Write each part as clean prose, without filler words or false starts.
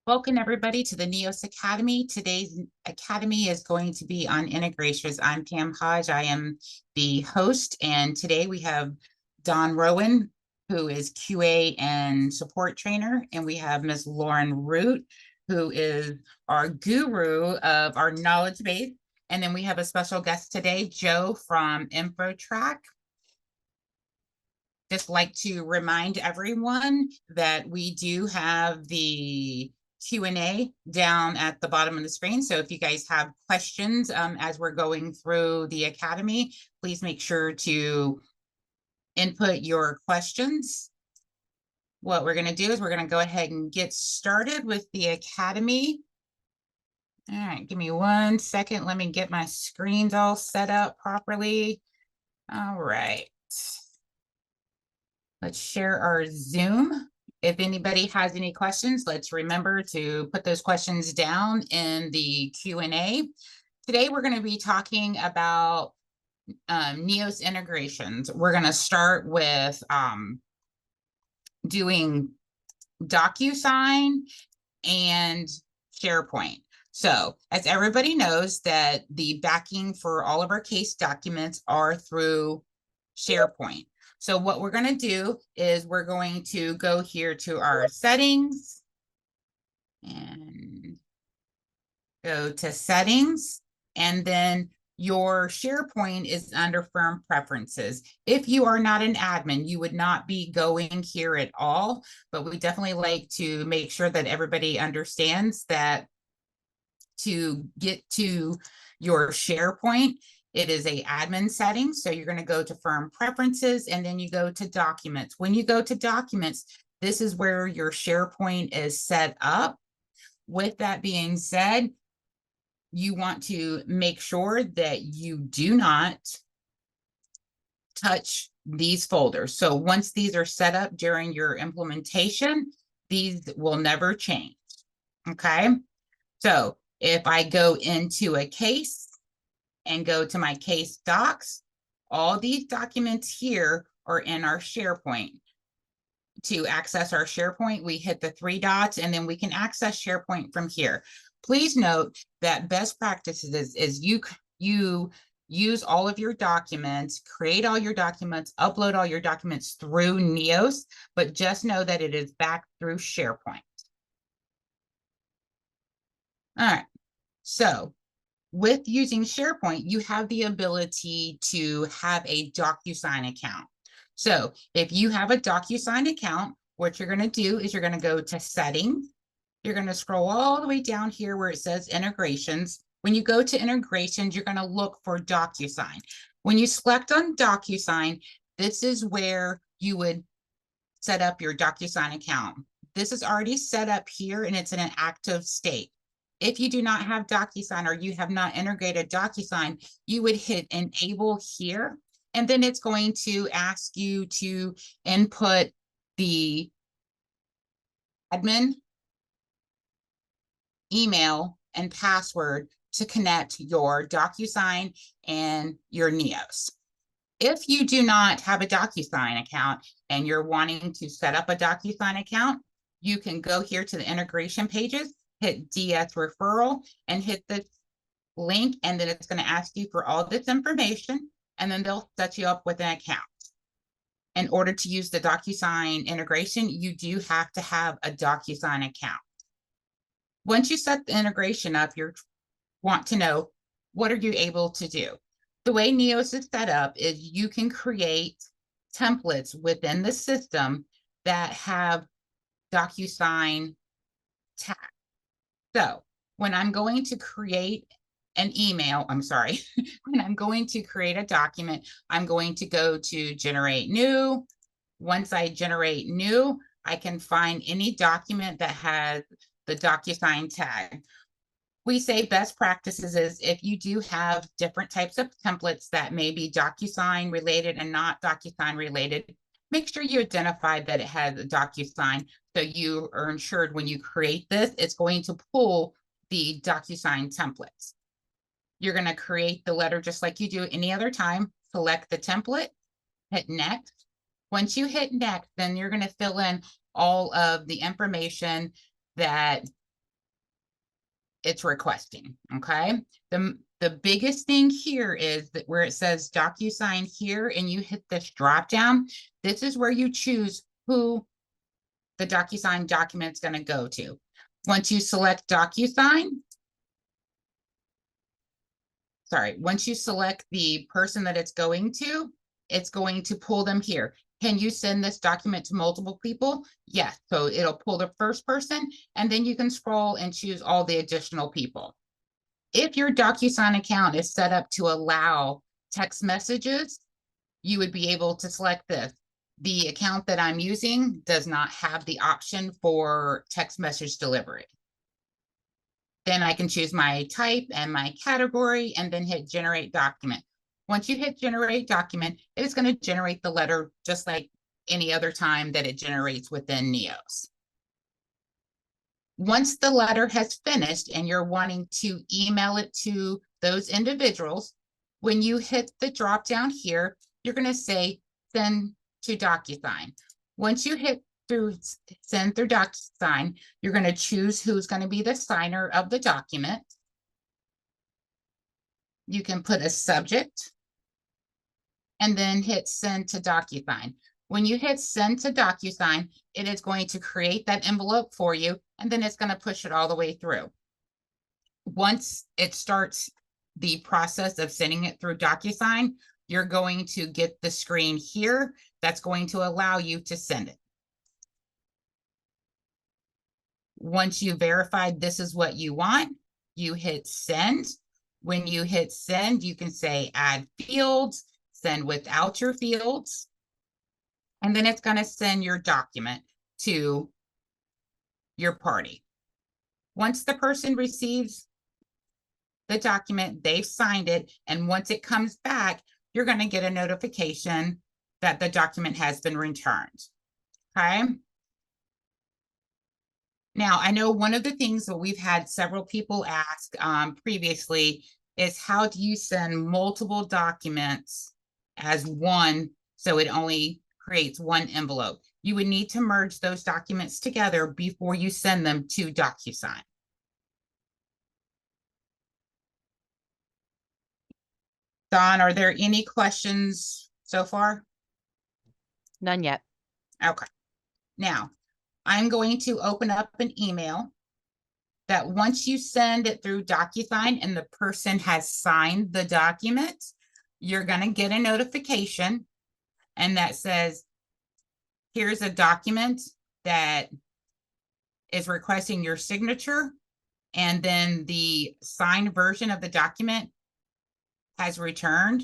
Welcome everybody to the NEOS Academy. Today's Academy is going to be on integrations. I'm Pam Hodge. I am the host, and today we have Don Rowan, who is QA and support trainer, and we have Ms. Lauren Root, who is our guru of our knowledge base. And then we have a special guest today, Joe from InfoTrack. Just like to remind everyone that we do have the Q&A down at the bottom of the screen. So if you guys have questions as we're going through the Academy, please make sure to input your questions. What we're going to do is we're going to go ahead and get started with the Academy. All right, give me 1 second. Let me get my screens all set up properly. All right. Let's share our Zoom. If anybody has any questions, let's remember to put those questions down in the Q&A. Today, we're going to be talking about NEOS integrations. We're going to start with doing DocuSign and SharePoint. So as everybody knows that the backing for all of our case documents are through SharePoint. So what we're going to do is we're going to go here to our settings and go to settings, and then your SharePoint is under firm preferences. If you are not an admin, you would not be going here at all, but we definitely like to make sure that everybody understands that to get to your SharePoint, it is a admin setting. So you're going to go to firm preferences, and then you go to documents. When you go to documents, this is where your SharePoint is set up. With that being said, you want to make sure that you do not touch these folders. So once these are set up during your implementation, these will never change. Okay. So if I go into a case and go to my case docs, all these documents here are in our SharePoint. To access our SharePoint, we hit the 3 dots, and then we can access SharePoint from here. Please note that best practices is you use all of your documents, create all your documents, upload all your documents through NEOS, but just know that it is back through SharePoint. All right, so with using SharePoint, you have the ability to have a DocuSign account. So if you have a DocuSign account, what you're going to do is you're going to go to settings. You're going to scroll all the way down here where it says integrations. When you go to integrations, you're going to look for DocuSign. When you select on DocuSign, this is where you would set up your DocuSign account. This is already set up here, and it's in an active state. If you do not have DocuSign, or you have not integrated DocuSign, you would hit enable here, and then it's going to ask you to input the admin email and password to connect your DocuSign and your NEOS. If you do not have a DocuSign account and you're wanting to set up a DocuSign account, you can go here to the integration pages, hit DS referral, and hit the link, and then it's going to ask you for all this information, and then they'll set you up with an account. In order to use the DocuSign integration, you do have to have a DocuSign account. Once you set the integration up, you want to know, what are you able to do? The way NEOS is set up is you can create templates within the system that have DocuSign tags. So when I'm going to create an email, when I'm going to create a document, I'm going to go to generate new. Once I generate new, I can find any document that has the DocuSign tag. We say best practices is if you do have different types of templates that may be DocuSign related and not DocuSign related, make sure you identify that it has a DocuSign, so you are ensured when you create this, it's going to pull the DocuSign templates. You're going to create the letter just like you do any other time. Select the template, hit next. Once you hit next, then you're going to fill in all of the information that it's requesting, okay? The biggest thing here is that where it says DocuSign here and you hit this drop down, this is where you choose who the DocuSign document's going to go to. Once you select DocuSign, once you select the person that it's going to pull them here. Can you send this document to multiple people? Yes. So it'll pull the first person, and then you can scroll and choose all the additional people. If your DocuSign account is set up to allow text messages, you would be able to select this. The account that I'm using does not have the option for text message delivery. Then I can choose my type and my category and then hit generate document. Once you hit generate document, it is going to generate the letter just like any other time that it generates within Neos. Once the letter has finished and you're wanting to email it to those individuals, when you hit the drop down here, you're going to say send to DocuSign. Once you hit send through DocuSign, you're going to choose who's going to be the signer of the document. You can put a subject and then hit send to DocuSign. When you hit send to DocuSign, it is going to create that envelope for you, and then it's going to push it all the way through. Once it starts the process of sending it through DocuSign, you're going to get the screen here that's going to allow you to send it. Once you verified this is what you want, you hit send. When you hit send, you can say add fields, send without your fields, and then it's going to send your document to your party. Once the person receives the document, they've signed it, and once it comes back, you're going to get a notification that the document has been returned. Okay. Now, I know one of the things that we've had several people ask previously is how do you send multiple documents as one so it only creates one envelope? You would need to merge those documents together before you send them to DocuSign. Don, are there any questions so far? None yet. Okay. Now, I'm going to open up an email that once you send it through DocuSign and the person has signed the document, you're going to get a notification, and that says, here's a document that is requesting your signature, and then the signed version of the document has returned.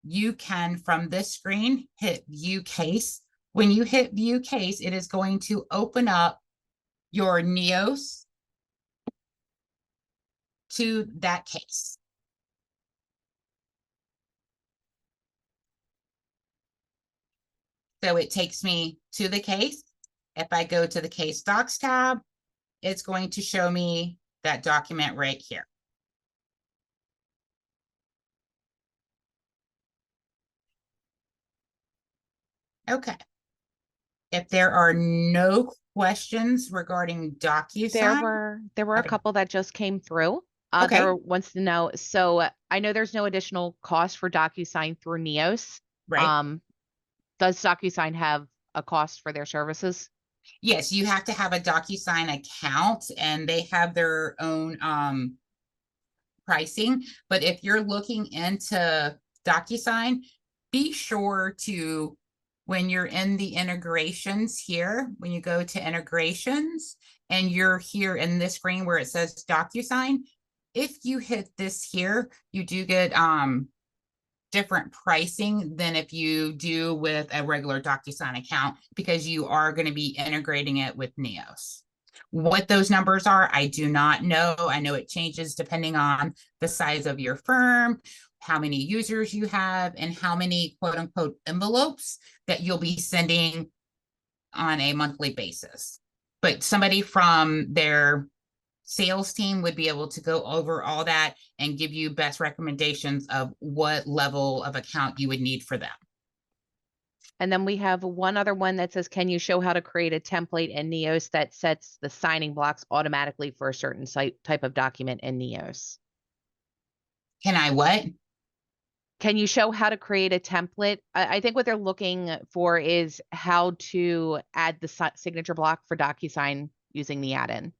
You can, from this screen, hit view case. When you hit view case, it is going to open up your Neos to that case. So it takes me to the case. If I go to the case docs tab, it's going to show me that document right here. Okay. If there are no questions regarding DocuSign. There were a couple that just came through. Okay. There wants to know. So I know there's no additional cost for DocuSign through Neos. Right. Does DocuSign have a cost for their services? Yes, you have to have a DocuSign account, and they have their own pricing. But if you're looking into DocuSign, be sure to, when you're in the integrations here, when you go to integrations and you're here in this screen where it says DocuSign, if you hit this here, you do get different pricing than if you do with a regular DocuSign account, because you are going to be integrating it with Neos. What those numbers are, I do not know. I know it changes depending on the size of your firm, how many users you have, and how many quote unquote envelopes that you'll be sending on a monthly basis. But somebody from their sales team would be able to go over all that and give you best recommendations of what level of account you would need for them. And then we have one other one that says, can you show how to create a template in Neos that sets the signing blocks automatically for a certain type of document in Neos? Can I what? Can you show how to create a template? I think what they're looking for is how to add the signature block for DocuSign using the add-in.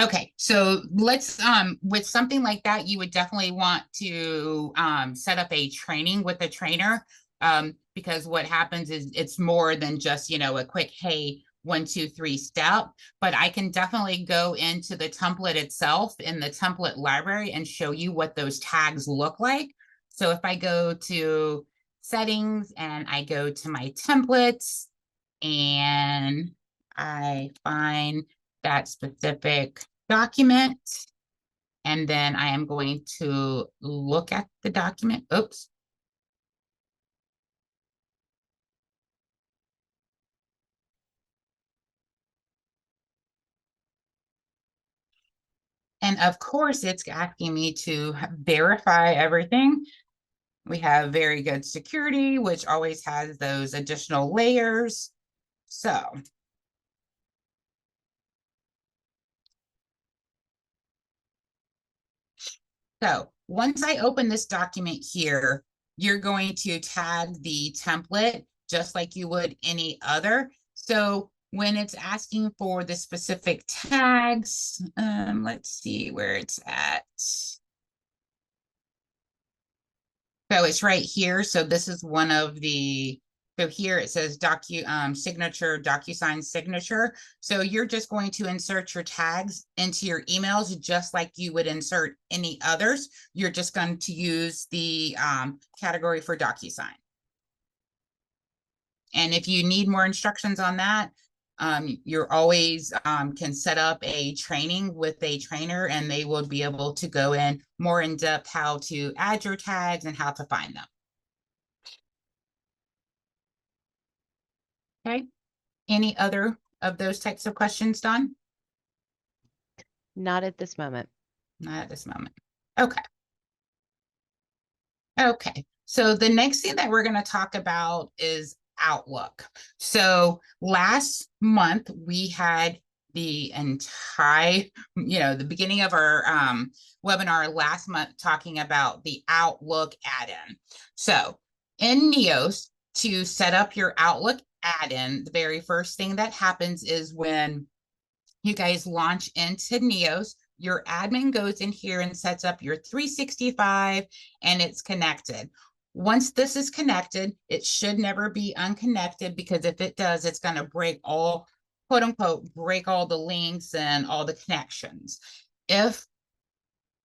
Okay, so let's with something like that, you would definitely want to set up a training with a trainer, because what happens is it's more than just, you know, a quick, hey, 1, 2, 3 step, but I can definitely go into the template itself in the template library and show you what those tags look like. So if I go to settings and I go to my templates and I find that specific document, and then I am going to look at the document. Oops. And of course, it's asking me to verify everything. We have very good security, which always has those additional layers. So once I open this document here, you're going to tag the template just like you would any other. So when it's asking for the specific tags, let's see where it's at. So it's right here. So this is one of the, so here it says signature, DocuSign signature. So you're just going to insert your tags into your emails just like you would insert any others. You're just going to use the category for DocuSign. And if you need more instructions on that, you're always can set up a training with a trainer and they will be able to go in more in depth how to add your tags and how to find them. Okay. Any other of those types of questions, Don? Not at this moment. Not at this moment. Okay. Okay. So the next thing that we're going to talk about is Outlook. So last month we had the entire, the beginning of our webinar last month talking about the Outlook add-in. So in Neos, to set up your Outlook add-in, the very first thing that happens is when you guys launch into Neos, your admin goes in here and sets up your 365 and it's connected. Once this is connected, it should never be unconnected because if it does, it's going to break all, quote unquote, break all the links and all the connections. If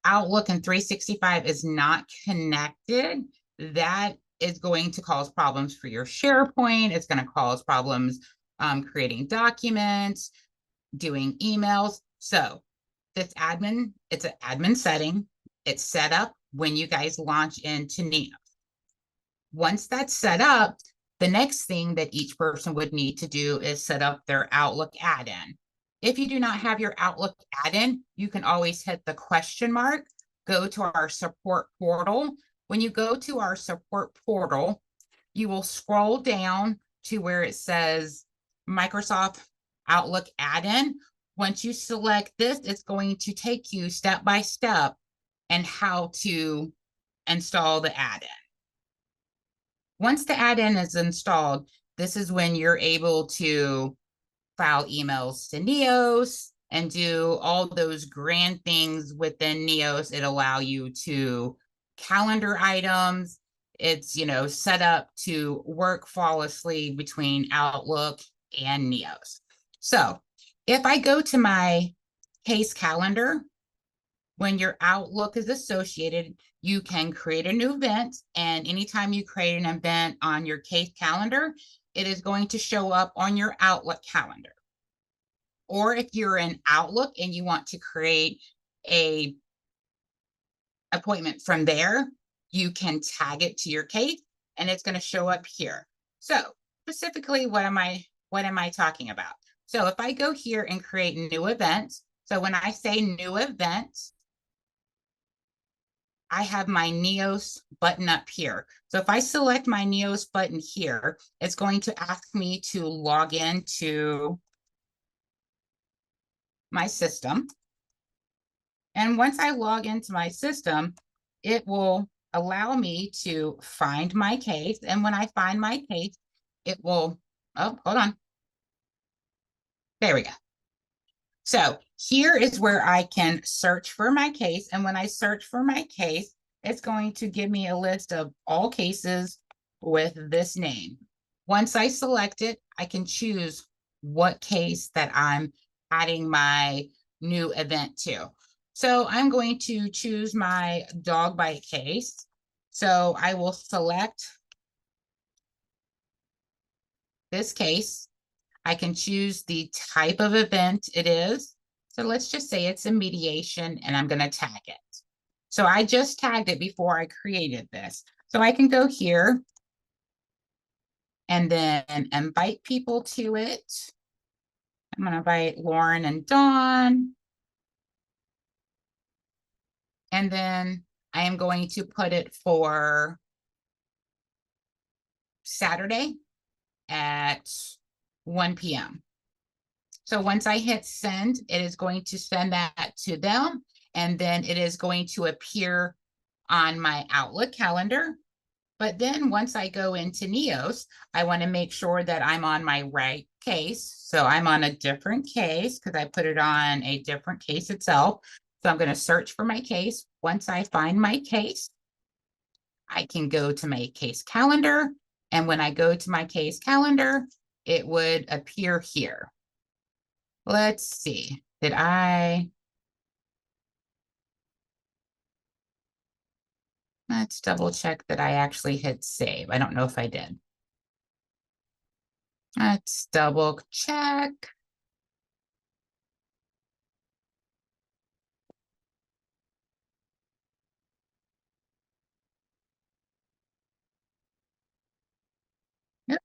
Outlook and 365 is not connected, that is going to cause problems for your SharePoint. It's going to cause problems creating documents, doing emails. So this admin, it's an admin setting. It's set up when you guys launch into Neos. Once that's set up, the next thing that each person would need to do is set up their Outlook add-in. If you do not have your Outlook add-in, you can always hit the question mark, go to our support portal. When you go to our support portal, you will scroll down to where it says Microsoft Outlook add-in. Once you select this, it's going to take you step by step and how to install the add-in. Once the add-in is installed, this is when you're able to file emails to Neos and do all those grand things within Neos. It allows you to calendar items. It's, set up to work flawlessly between Outlook and Neos. So if I go to my case calendar, when your Outlook is associated, you can create a new event. And anytime you create an event on your case calendar, it is going to show up on your Outlook calendar. Or if you're in Outlook and you want to create a appointment from there, you can tag it to your case and it's going to show up here. So specifically, what am I talking about? So if I go here and create new events, so when I say new event, I have my Neos button up here. So if I select my Neos button here, it's going to ask me to log into my system. And once I log into my system, it will allow me to find my case. And when I find my case, it will, oh, hold on. There we go. So here is where I can search for my case. And when I search for my case, it's going to give me a list of all cases with this name. Once I select it, I can choose what case that I'm adding my new event to. So I'm going to choose my dog bite case. So I will select this case. I can choose the type of event it is. So let's just say it's a mediation and I'm going to tag it. So I just tagged it before I created this. So I can go here and then invite people to it. I'm going to invite Lauren and Dawn. And then I am going to put it for Saturday at 1 p.m. So once I hit send, it is going to send that to them. And then it is going to appear on my Outlook calendar. But then once I go into Neos, I want to make sure that I'm on my right case. So I'm on a different case because I put it on a different case itself. So I'm going to search for my case. Once I find my case, I can go to my case calendar. And when I go to my case calendar, it would appear here. Let's see. Let's double check that I actually hit save. I don't know if I did. Let's double check. Yep.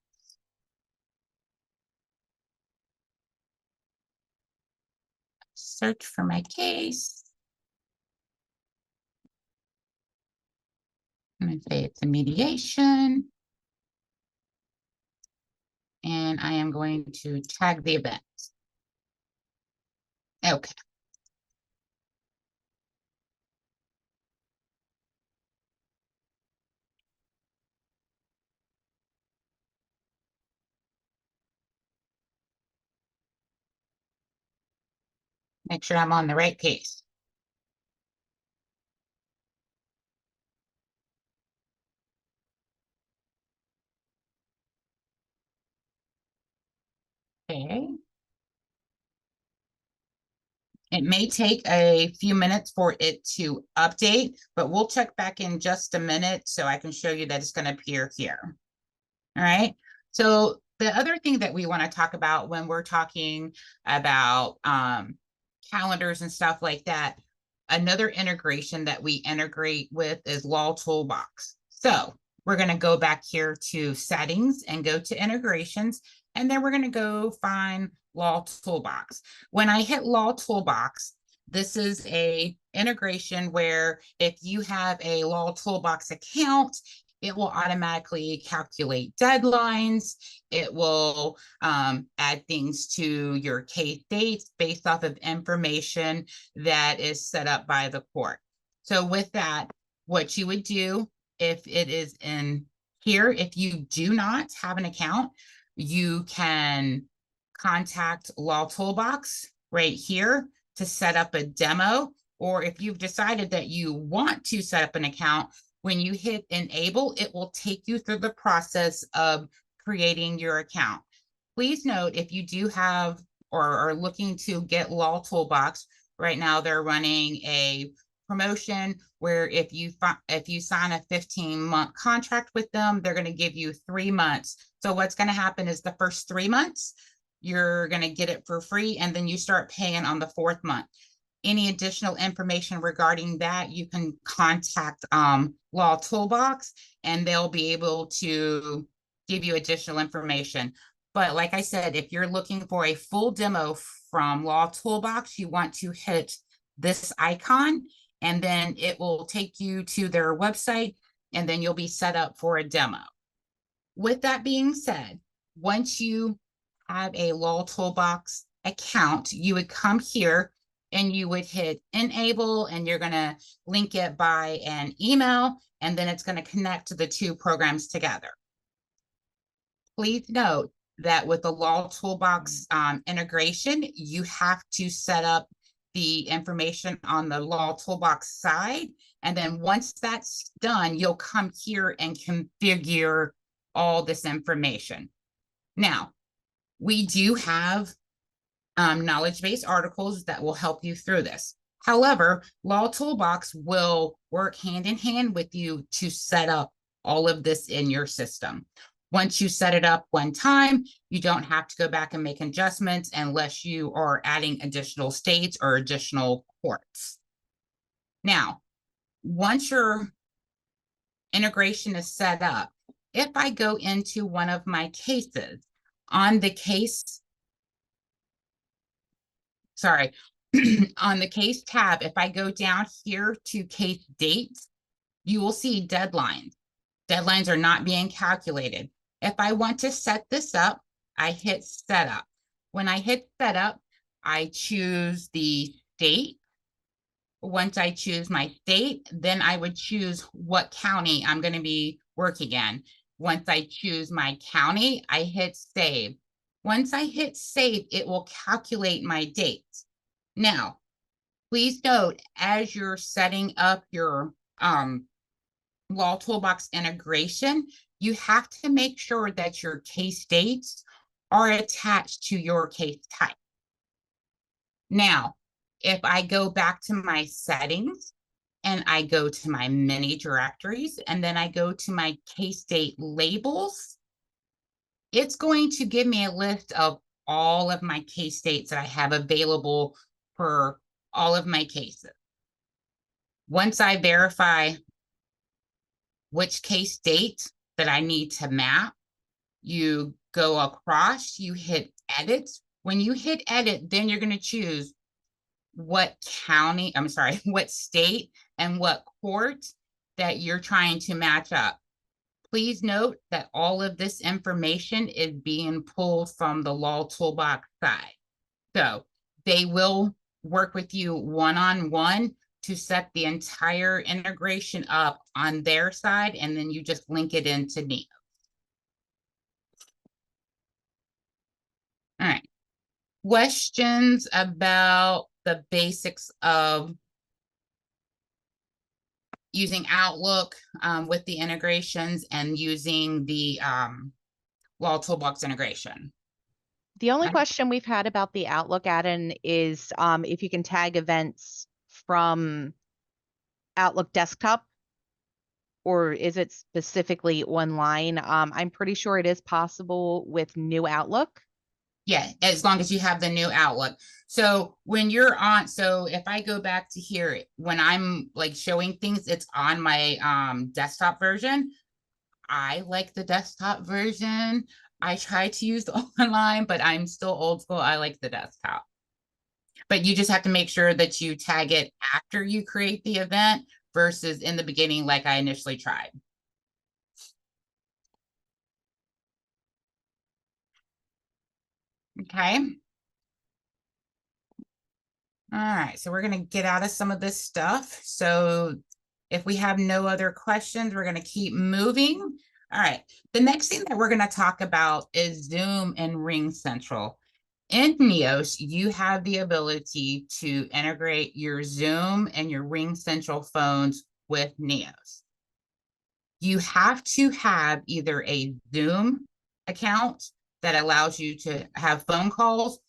Search for my case. I'm going to say it's a mediation. And I am going to tag the event. Okay. Make sure I'm on the right case. Okay. It may take a few minutes for it to update, but we'll check back in just a minute so I can show you that it's going to appear here. All right. So the other thing that we want to talk about when we're talking about calendars and stuff like that, another integration that we integrate with is LawToolBox. So we're going to go back here to settings and go to integrations, and then we're going to go find LawToolBox. When I hit LawToolBox, this is a integration where if you have a LawToolBox account, it will automatically calculate deadlines. It will add things to your case dates based off of information that is set up by the court. So with that, what you would do if it is in here, if you do not have an account, you can contact LawToolBox right here to set up a demo. Or if you've decided that you want to set up an account, when you hit enable, it will take you through the process of creating your account. Please note, if you do have or are looking to get LawToolBox, right now they're running a promotion where if you sign a 15-month contract with them, they're going to give you 3 months. So what's going to happen is the first 3 months, you're going to get it for free, and then you start paying on the 4th month. Any additional information regarding that, you can contact LawToolBox, and they'll be able to give you additional information. But like I said, if you're looking for a full demo from LawToolBox, you want to hit this icon, and then it will take you to their website, and then you'll be set up for a demo. With that being said, once you have a LawToolBox account, you would come here and you would hit enable, and you're going to link it by an email, and then it's going to connect the two programs together. Please note that with the LawToolBox integration, you have to set up the information on the LawToolBox side. And then once that's done, you'll come here and configure all this information. Now, we do have knowledge base articles that will help you through this. However, LawToolBox will work hand in hand with you to set up all of this in your system. Once you set it up one time, you don't have to go back and make adjustments unless you are adding additional states or additional courts. Now, once your integration is set up, if I go into one of my cases, on the case, on the case tab, if I go down here to case dates, you will see deadlines. Deadlines are not being calculated. If I want to set this up, I hit setup. When I hit setup, I choose the state. Once I choose my state, then I would choose what county I'm going to be working in. Once I choose my county, I hit save. Once I hit save, it will calculate my dates. Now, please note, as you're setting up your LawToolBox integration, you have to make sure that your case dates are attached to your case type. Now, if I go back to my settings and I go to my mini directories and then I go to my case date labels, it's going to give me a list of all of my case dates that I have available for all of my cases. Once I verify which case date that I need to map, you go across, you hit edit. When you hit edit, then you're going to choose what what state and what court that you're trying to match up. Please note that all of this information is being pulled from the LawToolBox side. So they will work with you one-on-one to set the entire integration up on their side, and then you just link it into Neo. All right. Questions about the basics of using Outlook with the integrations and using the LawToolBox integration? The only question we've had about the Outlook add-in is if you can tag events from Outlook desktop, or is it specifically online? I'm pretty sure it is possible with new Outlook. Yeah, as long as you have the new Outlook. So when you're on, so if I go back to here, when I'm like showing things, it's on my desktop version. I like the desktop version. I try to use the online, but I'm still old school. I like the desktop. But you just have to make sure that you tag it after you create the event versus in the beginning, like I initially tried. Okay. All right, so we're going to get out of some of this stuff. So if we have no other questions, we're going to keep moving. All right, the next thing that we're going to talk about is Zoom and RingCentral. In Neos, you have the ability to integrate your Zoom and your RingCentral phones with Neos. You have to have either a Zoom account that allows you to have phone calls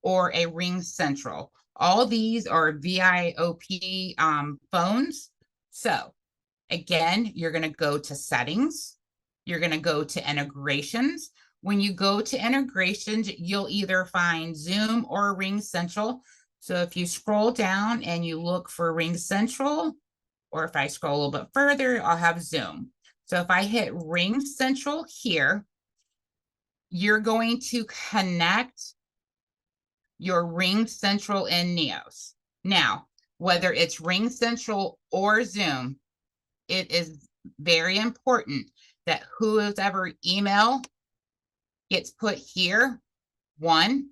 or a RingCentral. All these are VIOP phones. So again, you're going to go to settings. You're going to go to integrations. When you go to integrations, you'll either find Zoom or RingCentral. So if you scroll down and you look for RingCentral, or if I scroll a little bit further, I'll have Zoom. So if I hit RingCentral here, you're going to connect your RingCentral in Neos. Now, whether it's RingCentral or Zoom, it is very important that whoever email gets put here. One,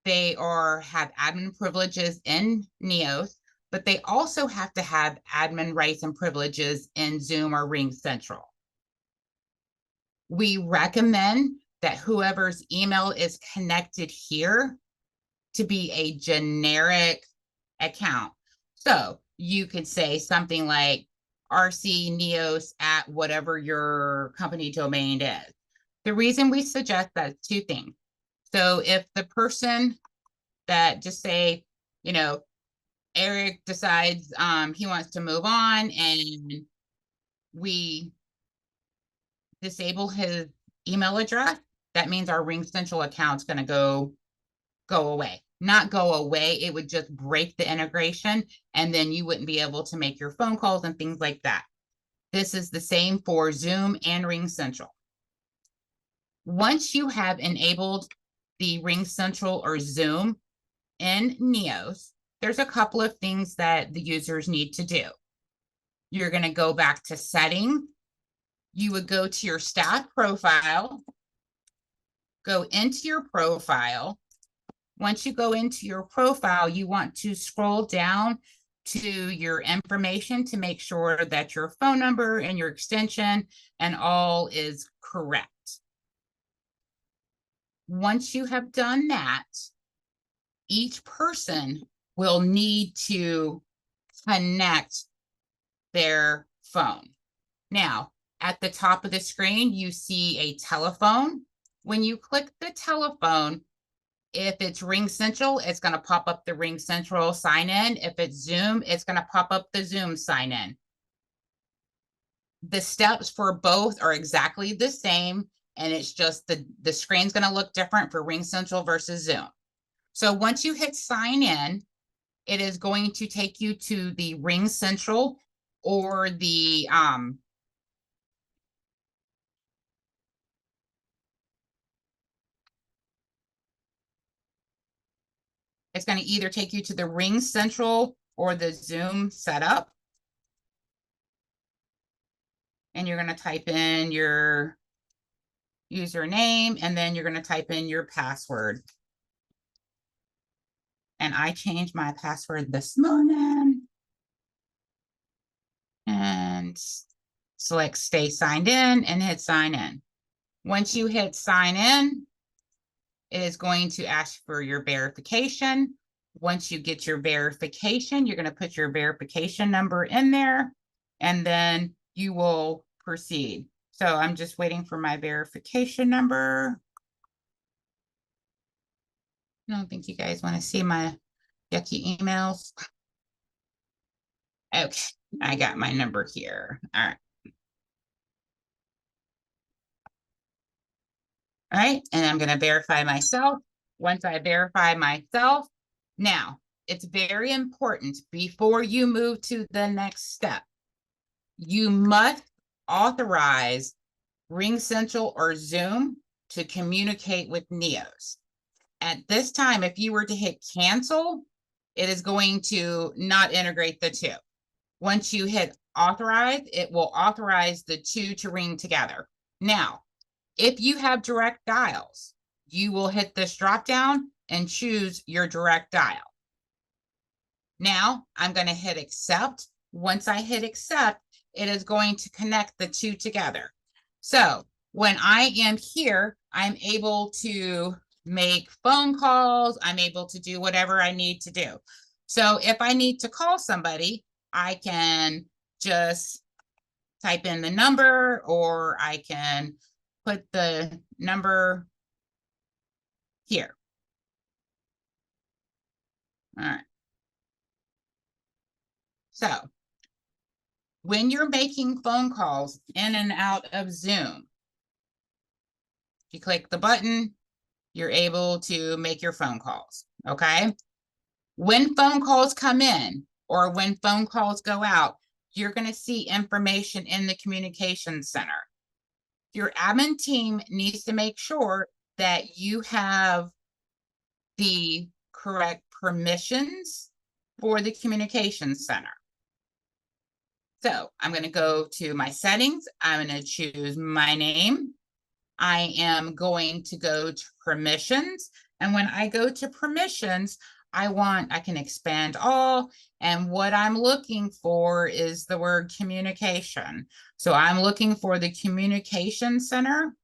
they have admin privileges in Neos, but they also have to have admin rights and privileges in Zoom or RingCentral. We recommend that whoever's email is connected here to be a generic account. So you could say something like RC Neos at whatever your company domain is. The reason we suggest that is two things. So if the person that just say, you know, Eric decides he wants to move on and we disable his email address, that means our RingCentral account's going to go away. Not go away, it would just break the integration, and then you wouldn't be able to make your phone calls and things like that. This is the same for Zoom and RingCentral. Once you have enabled the RingCentral or Zoom in Neos, there's a couple of things that the users need to do. You're going to go back to settings. You would go to your staff profile, go into your profile. Once you go into your profile, you want to scroll down to your information to make sure that your phone number and your extension and all is correct. Once you have done that, each person will need to connect their phone. Now, at the top of the screen, you see a telephone. When you click the telephone, if it's RingCentral, it's going to pop up the RingCentral sign in. If it's Zoom, it's going to pop up the Zoom sign in. The steps for both are exactly the same, and it's just the screen's going to look different for RingCentral versus Zoom. So once you hit sign in, it is going to take you to the RingCentral or the it's going to either take you to the RingCentral or the Zoom setup. And you're going to type in your username, and then you're going to type in your password. And I changed my password this morning. And select stay signed in and hit sign in. Once you hit sign in, it is going to ask for your verification. Once you get your verification, you're going to put your verification number in there, and then you will proceed. So I'm just waiting for my verification number. I don't think you guys want to see my yucky emails. Okay, I got my number here. All right. All right, and I'm going to verify myself. Once I verify myself, now it's very important before you move to the next step, you must authorize RingCentral or Zoom to communicate with Neos. At this time, if you were to hit cancel, it is going to not integrate the two. Once you hit authorize, it will authorize the two to ring together. Now, if you have direct dials, you will hit this drop down and choose your direct dial. Now I'm going to hit accept. Once I hit accept, it is going to connect the two together. So when I am here, I'm able to make phone calls. I'm able to do whatever I need to do. So if I need to call somebody, I can just type in the number, or I can put the number here. All right. So when you're making phone calls in and out of Zoom, you click the button, you're able to make your phone calls, okay? When phone calls come in or when phone calls go out, you're going to see information in the communication center. Your admin team needs to make sure that you have the correct permissions for the communications center. So I'm going to go to my settings. I'm going to choose my name. I am going to go to permissions. And when I go to permissions, I can expand all. And what I'm looking for is the word communication. So I'm looking for the communication center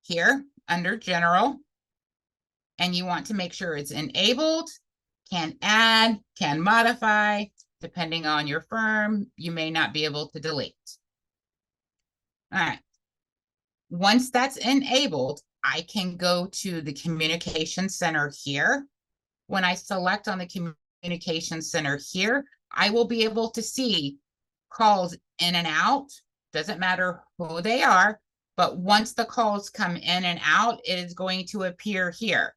here under general. And you want to make sure it's enabled, can add, can modify. Depending on your firm, you may not be able to delete. All right. Once that's enabled, I can go to the communication center here. When I select on the communication center here, I will be able to see calls in and out. Doesn't matter who they are, but once the calls come in and out, it is going to appear here.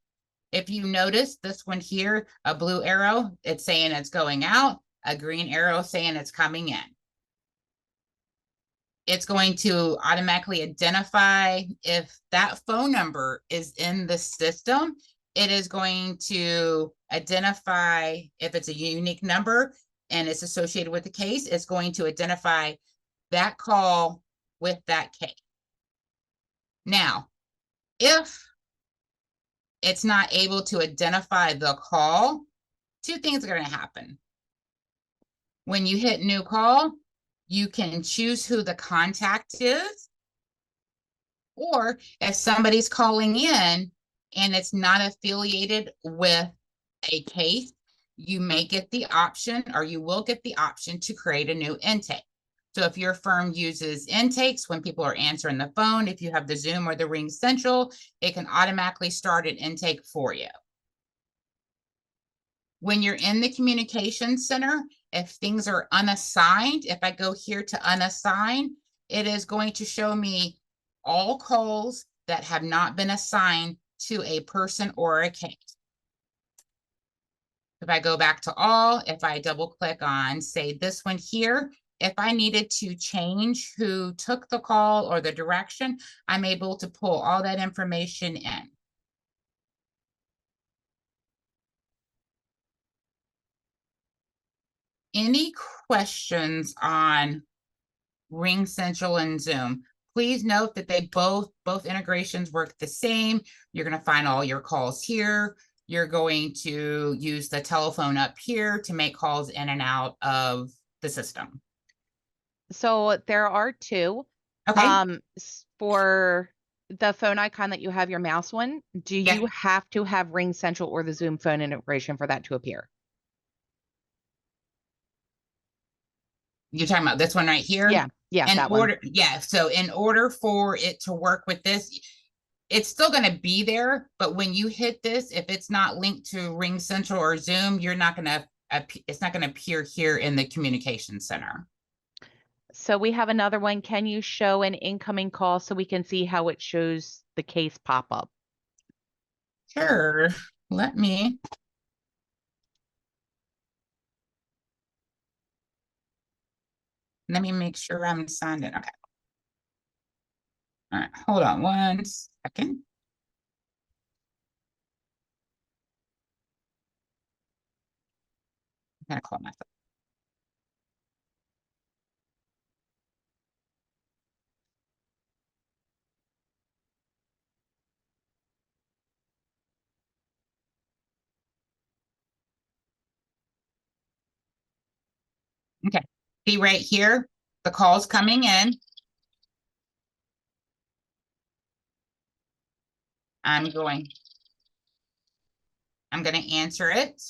If you notice this one here, a blue arrow, it's saying it's going out, a green arrow saying it's coming in. It's going to automatically identify if that phone number is in the system. It is going to identify if it's a unique number and it's associated with the case. It's going to identify that call with that case. Now, if it's not able to identify the call, two things are going to happen. When you hit new call, you can choose who the contact is, or if somebody's calling in and it's not affiliated with a case, you may get the option, or you will get the option to create a new intake. So if your firm uses intakes when people are answering the phone, if you have the Zoom or the RingCentral, it can automatically start an intake for you. When you're in the communication center, if things are unassigned, if I go here to unassign, it is going to show me all calls that have not been assigned to a person or a case. If I go back to all, if I double click on, say, this one here, if I needed to change who took the call or the direction, I'm able to pull all that information in. Any questions on RingCentral and Zoom? Please note that they both integrations work the same. You're going to find all your calls here. You're going to use the telephone up here to make calls in and out of the system. So there are two. Okay. For the phone icon that you have your mouse one, do you have to have RingCentral or the Zoom phone integration for that to appear? You're talking about this one right here? Yeah, that one. one. Yeah, so in order for it to work with this, it's still going to be there, but when you hit this, if it's not linked to RingCentral or Zoom, you're not going to, it's not going to appear here in the communication center. So we have another one. Can you show an incoming call so we can see how it shows the case pop up? Sure. Let me make sure I'm signed in. Okay. All right. Hold on 1 second. I'm going to call myself. Okay. See right here, the call's coming in. I'm going to answer it.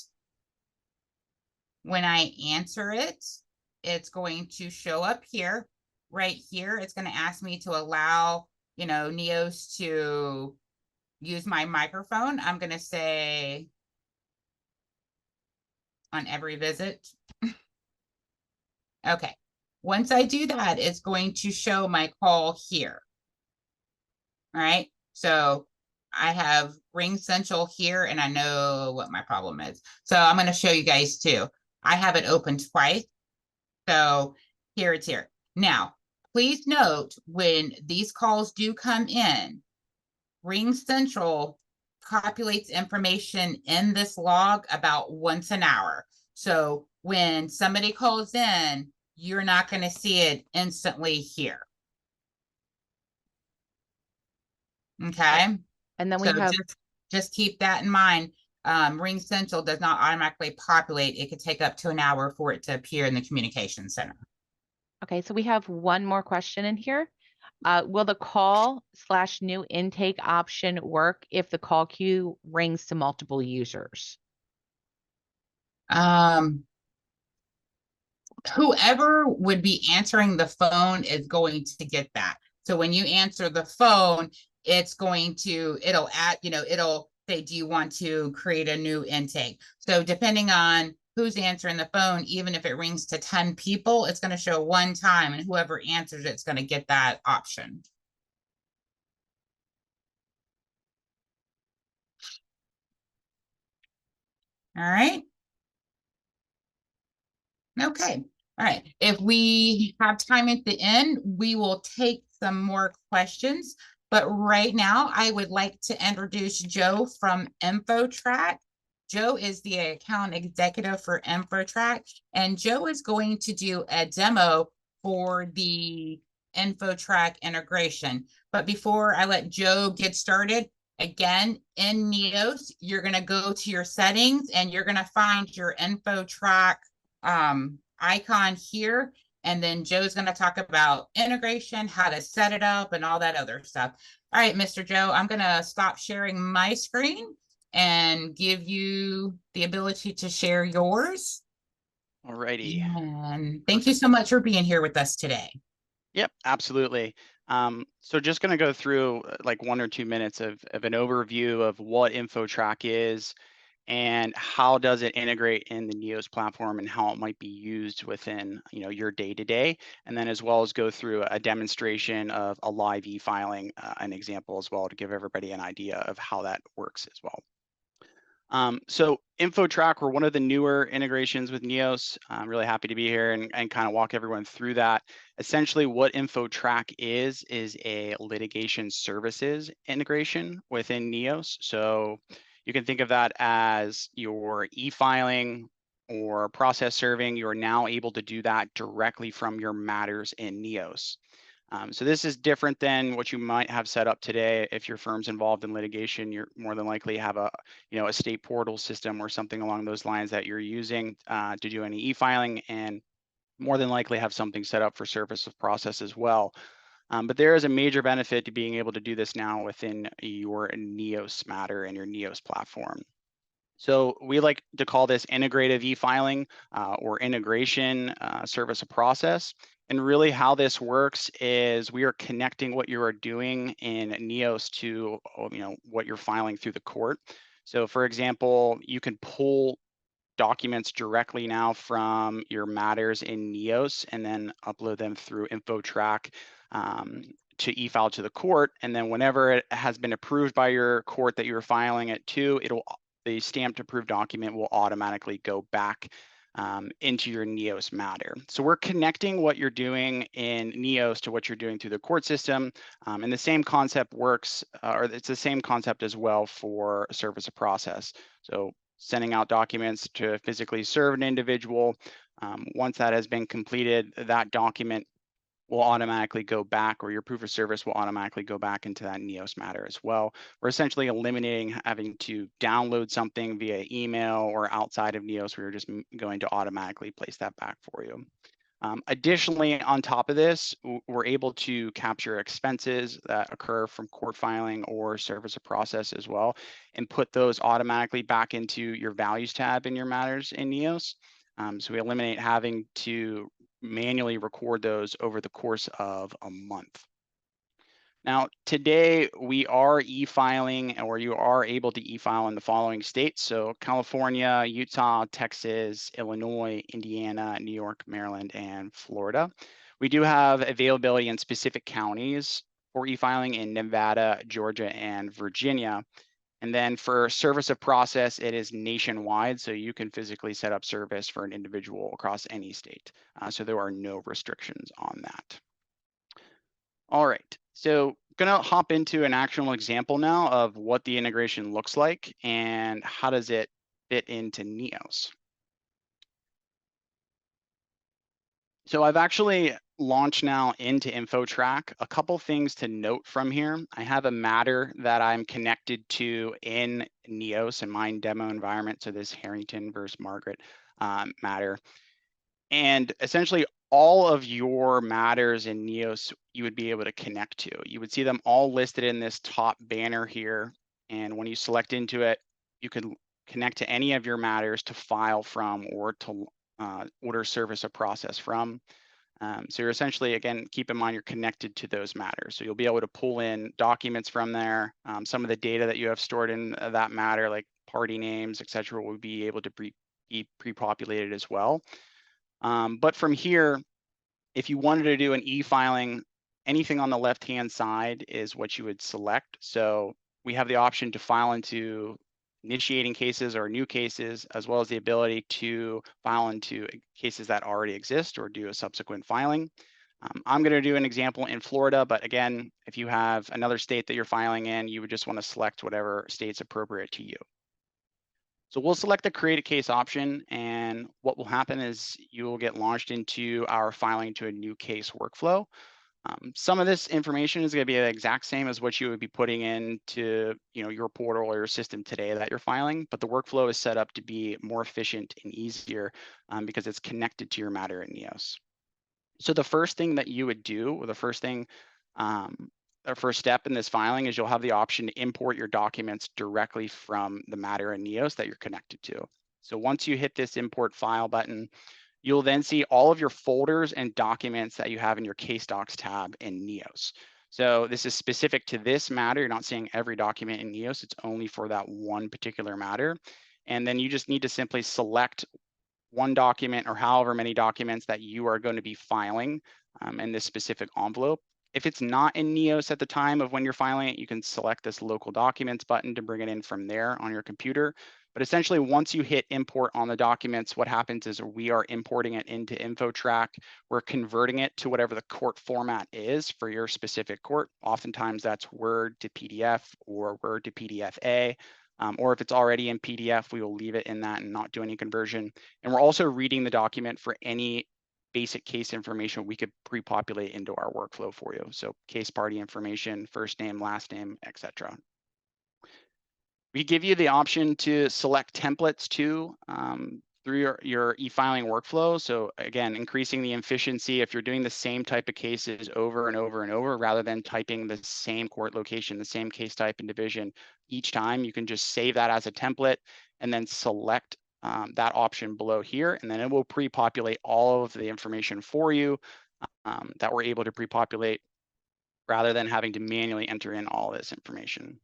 When I answer it, it's going to show up here. Right here, it's going to ask me to allow, Neos to use my microphone. I'm going to say on every visit. Okay. Once I do that, it's going to show my call here. All right. So I have RingCentral here, and I know what my problem is. So I'm going to show you guys too. I have it open twice. So here it's here. Now, please note when these calls do come in, RingCentral populates information in this log about once an hour. So when somebody calls in, you're not going to see it instantly here. Okay. And then we So have, just keep that in mind. RingCentral does not automatically populate. It could take up to an hour for it to appear in the communication center. okay, so we have one more question in here. Will the call/new intake option work if the call queue rings to multiple users? Whoever would be answering the phone is going to get that. So when you answer the phone, it'll add, it'll say, do you want to create a new intake? So depending on who's answering the phone, even if it rings to 10 people, it's going to show one time, and whoever answers it's going to get that option. All right. Okay. All right. If we have time at the end, we will take some more questions. But right now, I would like to introduce Joe from InfoTrack. Joe is the account executive for InfoTrack, and Joe is going to do a demo for the InfoTrack integration. But before I let Joe get started, again, in Neos, you're going to go to your settings and you're going to find your InfoTrack icon here. And then Joe's going to talk about integration, how to set it up, and all that other stuff. All right, Mr. Joe, I'm going to stop sharing my screen and give you the ability to share yours. Alrighty. And thank you so much for being here with us today. Yep, absolutely. So just going to go through like 1 or 2 minutes of an overview of what InfoTrack is and how does it integrate in the Neos platform and how it might be used within your day-to-day, and then as well as go through a demonstration of a live e-filing, an example as well, to give everybody an idea of how that works as well. So InfoTrack, we're one of the newer integrations with Neos. I'm really happy to be here and kind of walk everyone through that. Essentially what InfoTrack is a litigation services integration within Neos. So you can think of that as your e-filing or process serving. You're now able to do that directly from your matters in Neos. So this is different than what you might have set up today. If your firm's involved in litigation, you're more than likely have a state portal system or something along those lines that you're using to do any e-filing, and more than likely have something set up for service of process as well. But there is a major benefit to being able to do this now within your Neos matter and your Neos platform. So we like to call this integrative e-filing or integration service of process. And really how this works is we are connecting what you are doing in Neos to what you're filing through the court. So for example, you can pull documents directly now from your matters in Neos and then upload them through InfoTrack to e-file to the court. And then whenever it has been approved by your court that you're filing it to, the stamped approved document will automatically go back into your Neos matter. So we're connecting what you're doing in Neos to what you're doing through the court system. And the same concept works, or it's the same concept as well for service of process. So sending out documents to physically serve an individual. Once that has been completed, that document will automatically go back, or your proof of service will automatically go back into that Neos matter as well. We're essentially eliminating having to download something via email or outside of Neos. We're just going to automatically place that back for you. Additionally, on top of this, we're able to capture expenses that occur from court filing or service of process as well, and put those automatically back into your values tab in your matters in Neos. So we eliminate having to manually record those over the course of a month. Now, today we are e-filing, or you are able to e-file in the following states. So California, Utah, Texas, Illinois, Indiana, New York, Maryland, and Florida. We do have availability in specific counties for e-filing in Nevada, Georgia, and Virginia. And then for service of process, it is nationwide. So you can physically set up service for an individual across any state. So there are no restrictions on that. All right, so gonna hop into an actual example now of what the integration looks like and how does it fit into Neos. So I've actually launched now into InfoTrack. A couple things to note from here. I have a matter that I'm connected to in Neos in my demo environment. So this Harrington versus Margaret matter. And essentially all of your matters in Neos you would be able to connect to. You would see them all listed in this top banner here. And when you select into it, you could connect to any of your matters to file from or to order service or process from. So you're essentially, again, keep in mind you're connected to those matters. So you'll be able to pull in documents from there. Some of the data that you have stored in that matter, like party names, et cetera, will be able to be pre-populated as well. But from here, if you wanted to do an e-filing, anything on the left-hand side is what you would select. So we have the option to file into initiating cases or new cases, as well as the ability to file into cases that already exist or do a subsequent filing. I'm going to do an example in Florida, but again, if you have another state that you're filing in, you would just want to select whatever state's appropriate to you. So we'll select the create a case option, and what will happen is you will get launched into our filing to a new case workflow. Some of this information is going to be the exact same as what you would be putting into your portal or your system today that you're filing, but the workflow is set up to be more efficient and easier because it's connected to your matter in Neos. So the first thing that you would do, or the first thing, our first step in this filing is you'll have the option to import your documents directly from the matter in Neos that you're connected to. So once you hit this import file button, you'll then see all of your folders and documents that you have in your case docs tab in Neos. So this is specific to this matter. You're not seeing every document in Neos. It's only for that one particular matter. And then you just need to simply select one document or however many documents that you are going to be filing in this specific envelope. If it's not in Neos at the time of when you're filing it, you can select this local documents button to bring it in from there on your computer. But essentially, once you hit import on the documents, what happens is we are importing it into InfoTrack. We're converting it to whatever the court format is for your specific court. Oftentimes that's Word to PDF or Word to PDF-A. Or if it's already in PDF, we will leave it in that and not do any conversion. And we're also reading the document for any basic case information we could pre-populate into our workflow for you. So case party information, first name, last name, etc. We give you the option to select templates too through your e-filing workflow. So again, increasing the efficiency if you're doing the same type of cases over and over and over, rather than typing the same court location, the same case type and division each time, you can just save that as a template and then select that option below here, and then it will pre-populate all of the information for you that we're able to pre-populate rather than having to manually enter in all this information.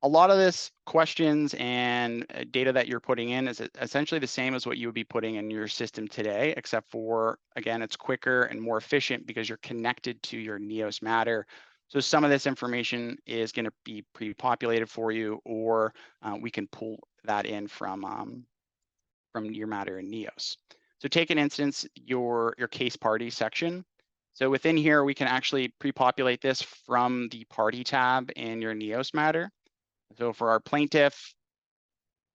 A lot of this questions and data that you're putting in is essentially the same as what you would be putting in your system today, except for, again, it's quicker and more efficient because you're connected to your Neos matter. So some of this information is going to be pre-populated for you, or we can pull that in from your matter in Neos. So take an instance, your case party section. So within here, we can actually pre-populate this from the party tab in your Neos matter. So for our plaintiff,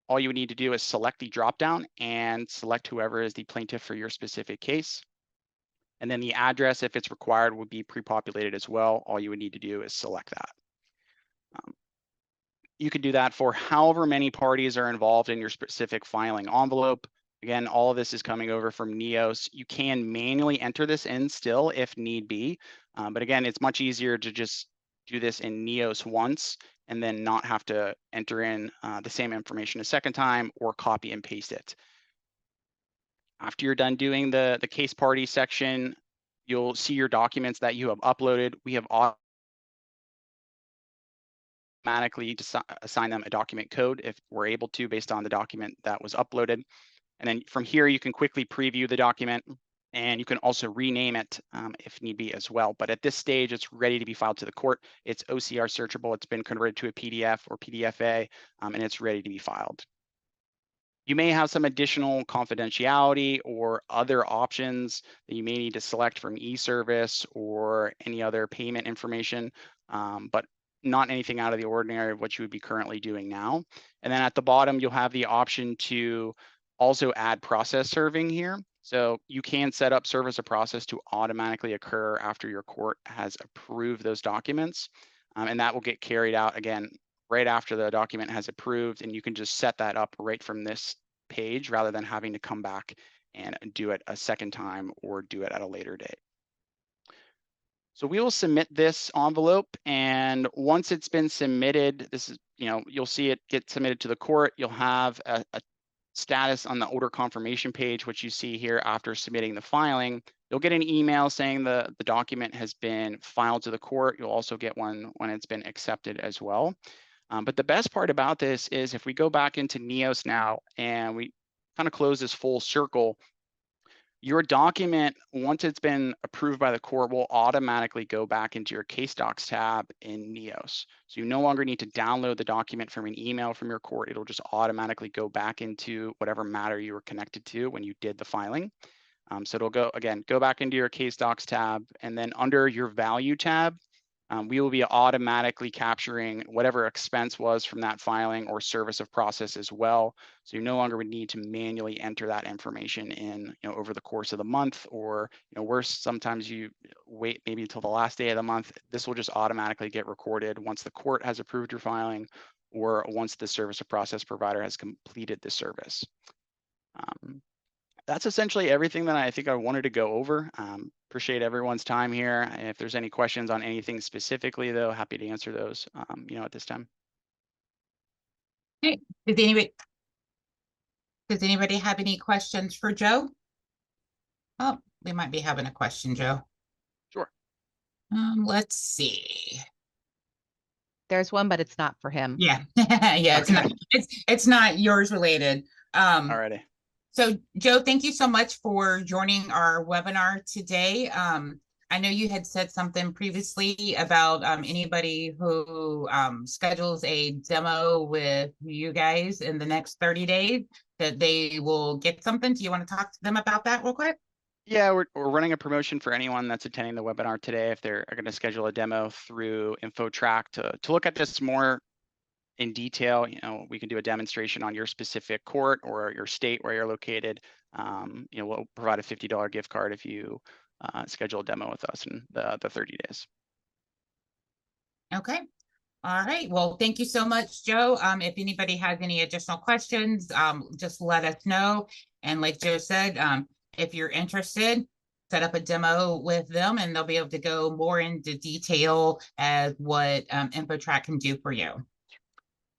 all you would need to do is select the dropdown and select whoever is the plaintiff for your specific case. And then the address, if it's required, would be pre-populated as well. All you would need to do is select that. You could do that for however many parties are involved in your specific filing envelope. Again, all of this is coming over from Neos. You can manually enter this in still if need be. But again, it's much easier to just do this in Neos once and then not have to enter in the same information a second time or copy and paste it. After you're done doing the case party section, you'll see your documents that you have uploaded. We have automatically assign them a document code if we're able to, based on the document that was uploaded. And then from here, you can quickly preview the document, and you can also rename it if need be as well. But at this stage, it's ready to be filed to the court. It's OCR searchable. It's been converted to a PDF or PDF-A, and it's ready to be filed. You may have some additional confidentiality or other options that you may need to select from e-service or any other payment information, but not anything out of the ordinary of what you would be currently doing now. And then at the bottom, you'll have the option to also add process serving here. So you can set up service of process to automatically occur after your court has approved those documents. And that will get carried out again right after the document has approved, and you can just set that up right from this page rather than having to come back and do it a second time or do it at a later date. So we will submit this envelope, and once it's been submitted, this is, you'll see it get submitted to the court. You'll have a status on the order confirmation page, which you see here after submitting the filing. You'll get an email saying the document has been filed to the court. You'll also get one when it's been accepted as well. But the best part about this is if we go back into Neos now and we kind of close this full circle, your document, once it's been approved by the court, will automatically go back into your case docs tab in Neos. So you no longer need to download the document from an email from your court. It'll just automatically go back into whatever matter you were connected to when you did the filing. So it'll go back into your case docs tab, and then under your value tab, we will be automatically capturing whatever expense was from that filing or service of process as well. So you no longer would need to manually enter that information in, over the course of the month, or, worse, sometimes you wait maybe until the last day of the month. This will just automatically get recorded once the court has approved your filing or once the service of process provider has completed the service. That's essentially everything that I think I wanted to go over. Appreciate everyone's time here. If there's any questions on anything specifically, though, happy to answer those, at this time. Okay. Does anybody have any questions for Joe? Oh, we might be having a question, Joe. Sure. Let's see. There's one, but it's not for him. Yeah, yeah, Okay. it's not yours related. Alrighty. So Joe, thank you so much for joining our webinar today. I know you had said something previously about anybody who schedules a demo with you guys in the next 30 days, that they will get something. Do you want to talk to them about that real quick? Yeah, we're running a promotion for anyone that's attending the webinar today. If they're going to schedule a demo through InfoTrack to look at this more in detail, we can do a demonstration on your specific court or your state where you're located. We'll provide a $50 gift card if you schedule a demo with us in the 30 days. Okay. All right. Well, thank you so much, Joe. If anybody has any additional questions, just let us know. And like Joe said, if you're interested, set up a demo with them and they'll be able to go more into detail as what InfoTrack can do for you.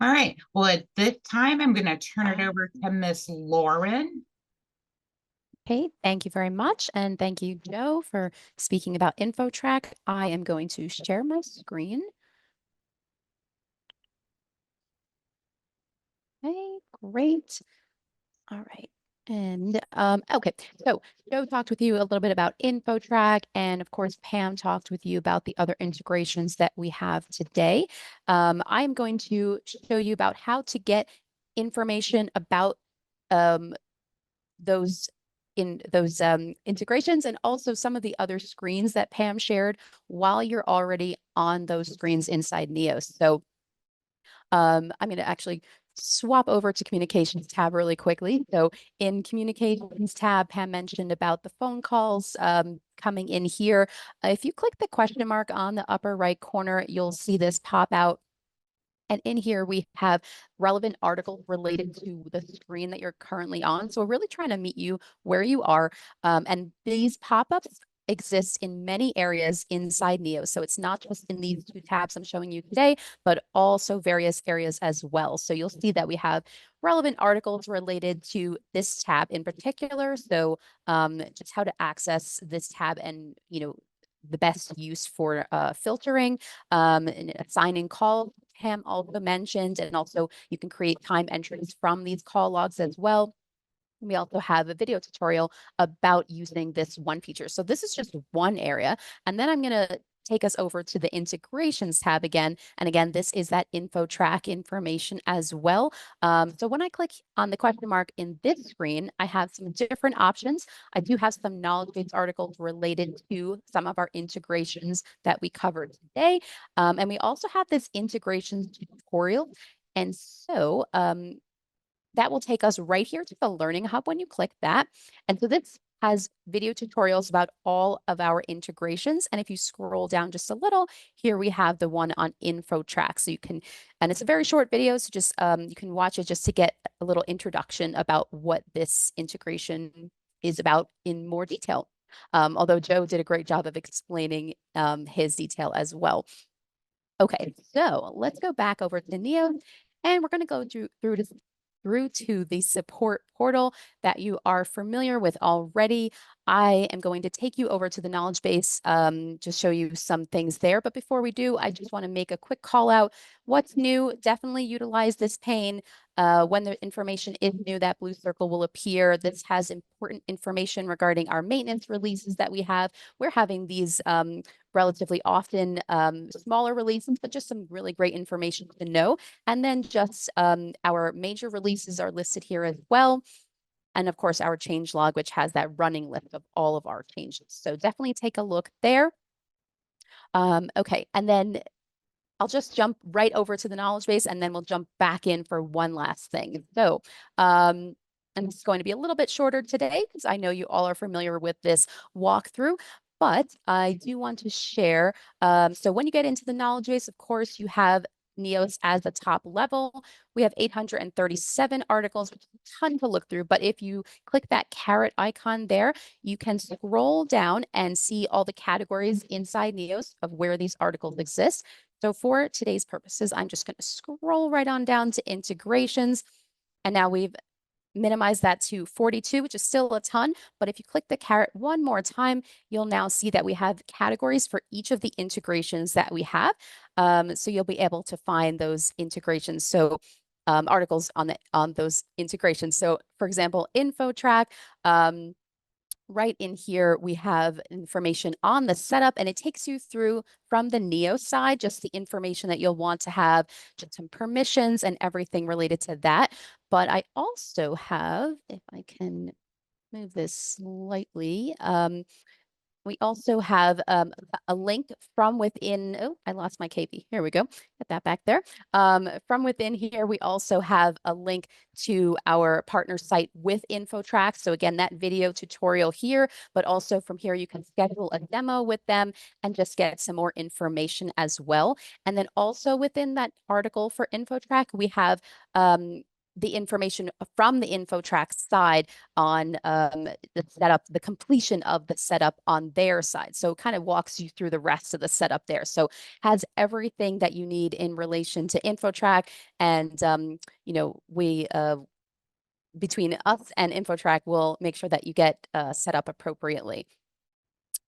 All right. Well, at this time, I'm going to turn it over to Miss Lauren. Okay, thank you very much. And thank you, Joe, for speaking about InfoTrack. I am going to share my screen. Okay, great. All right. And okay, so Joe talked with you a little bit about InfoTrack, and of course, Pam talked with you about the other integrations that we have today. I am going to show you about how to get information about those integrations, and also some of the other screens that Pam shared while you're already on those screens inside Neos. So I'm going to actually swap over to communications tab really quickly. So in communications tab, Pam mentioned about the phone calls coming in here. If you click the question mark on the upper right corner, you'll see this pop out. And in here, we have relevant articles related to the screen that you're currently on. So we're really trying to meet you where you are. And these pop-ups exist in many areas inside Neos. So it's not just in these two tabs I'm showing you today, but also various areas as well. So you'll see that we have relevant articles related to this tab in particular. So just how to access this tab and, the best use for filtering, and assigning calls, Pam also mentioned, and also you can create time entries from these call logs as well. We also have a video tutorial about using this one feature. So this is just one area. And then I'm going to take us over to the integrations tab again. And again, this is that InfoTrack information as well. So when I click on the question mark in this screen, I have some different options. I do have some knowledge base articles related to some of our integrations that we covered today. And we also have this integrations tutorial. And so that will take us right here to the Learning Hub when you click that. And so this has video tutorials about all of our integrations. And if you scroll down just a little, here we have the one on InfoTrack. So you can, and it's a very short video, so just you can watch it just to get a little introduction about what this integration is about in more detail. Although Joe did a great job of explaining his detail as well. Okay, so let's go back over to Neo, and we're going to go through to the support portal that you are familiar with already. I am going to take you over to the knowledge base, just show you some things there. But before we do, I just want to make a quick call out. What's new? Definitely utilize this pane. When the information is new, that blue circle will appear. This has important information regarding our maintenance releases that we have. We're having these relatively often, smaller releases, but just some really great information to know. And then just our major releases are listed here as well. And of course, our change log, which has that running list of all of our changes. So definitely take a look there. Okay, and then I'll just jump right over to the knowledge base, and then we'll jump back in for one last thing. So, and it's going to be a little bit shorter today because I know you all are familiar with this walkthrough, but I do want to share. So when you get into the knowledge base, of course, you have Neos as the top level. We have 837 articles, which is a ton to look through. But if you click that caret icon there, you can scroll down and see all the categories inside Neos of where these articles exist. So for today's purposes, I'm just going to scroll right on down to integrations. And now we've minimized that to 42, which is still a ton. But if you click the caret one more time, you'll now see that we have categories for each of the integrations that we have. So you'll be able to find those integrations. So articles on those integrations. So for example, InfoTrack, right in here, we have information on the setup, and it takes you through from the Neo side, just the information that you'll want to have, just some permissions and everything related to that. But I also have, if I can move this slightly, we also have a link from within. Oh, I lost my KP. Here we go. Get that back there. From within here, we also have a link to our partner site with InfoTrack. So again, that video tutorial here, but also from here, you can schedule a demo with them and just get some more information as well. And then also within that article for InfoTrack, we have the information from the InfoTrack side on the setup, the completion of the setup on their side. So it kind of walks you through the rest of the setup there. So has everything that you need in relation to InfoTrack. And, you know, we, between us and InfoTrack, will make sure that you get set up appropriately.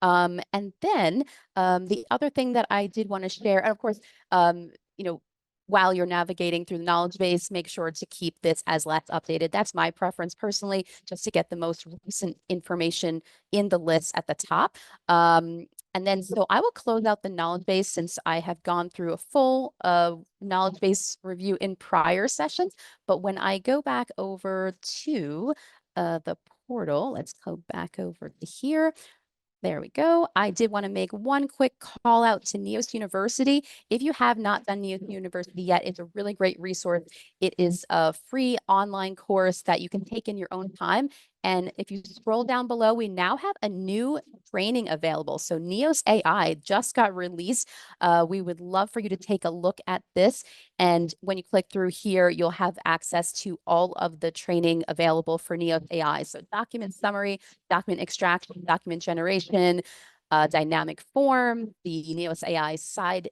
And then the other thing that I did want to share, and of course, you know, while you're navigating through the knowledge base, make sure to keep this as last updated. That's my preference personally, just to get the most recent information in the list at the top. And then, so I will close out the knowledge base since I have gone through a full knowledge base review in prior sessions. But when I go back over to the portal, let's go back over to here. There we go. I did want to make one quick call out to Neos University. If you have not done Neos University yet, it's a really great resource. It is a free online course that you can take in your own time. And if you scroll down below, we now have a new training available. So Neos AI just got released. We would love for you to take a look at this. And when you click through here, you'll have access to all of the training available for Neos AI. So document summary, document extraction, document generation, dynamic form, the Neos AI side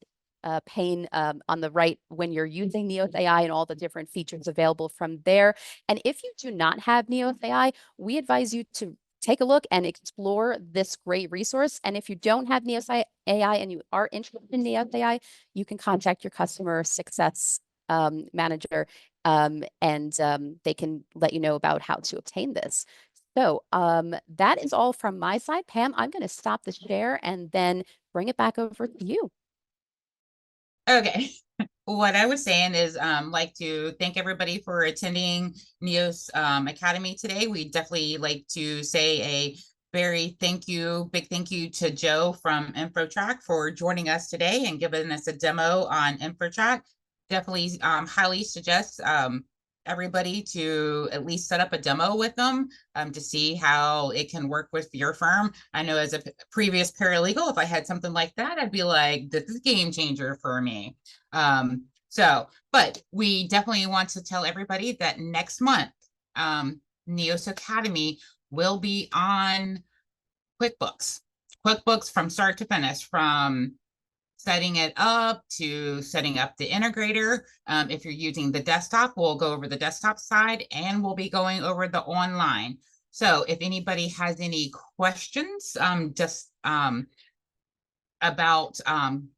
pane on the right when you're using Neos AI and all the different features available from there. And if you do not have Neos AI, we advise you to take a look and explore this great resource. And if you don't have Neos AI and you are interested in Neos AI, you can contact your customer success manager and they can let you know about how to obtain this. So that is all from my side. Pam, I'm going to stop the share and then bring it back over to you. Okay. What I was saying is like to thank everybody for attending NEOS Academy today. We definitely like to say a very big thank you to Joe from InfoTrack for joining us today and giving us a demo on InfoTrack. Definitely highly suggest everybody to at least set up a demo with them to see how it can work with your firm. I know as a previous paralegal, if I had something like that, I'd be like, this is a game changer for me. But we definitely want to tell everybody that next month, NEOS Academy will be on QuickBooks from start to finish, from setting it up to setting up the integrator. If you're using the desktop, we'll go over the desktop side and we'll be going over the online. So if anybody has any questions, about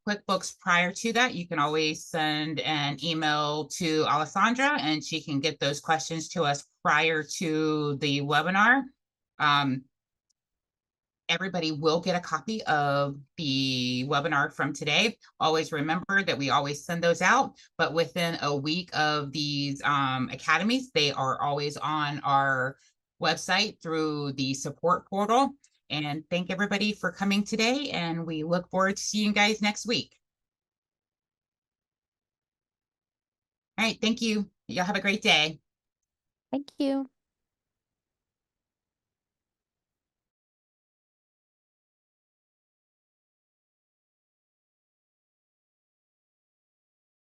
QuickBooks prior to that, you can always send an email to Alessandra and she can get those questions to us prior to the webinar. Everybody will get a copy of the webinar from today. Always remember that we always send those out, but within a week of these academies, they are always on our website through the support portal. And thank everybody for coming today, and we look forward to seeing you guys next week. All right, thank you. Y'all have a great day. Thank you.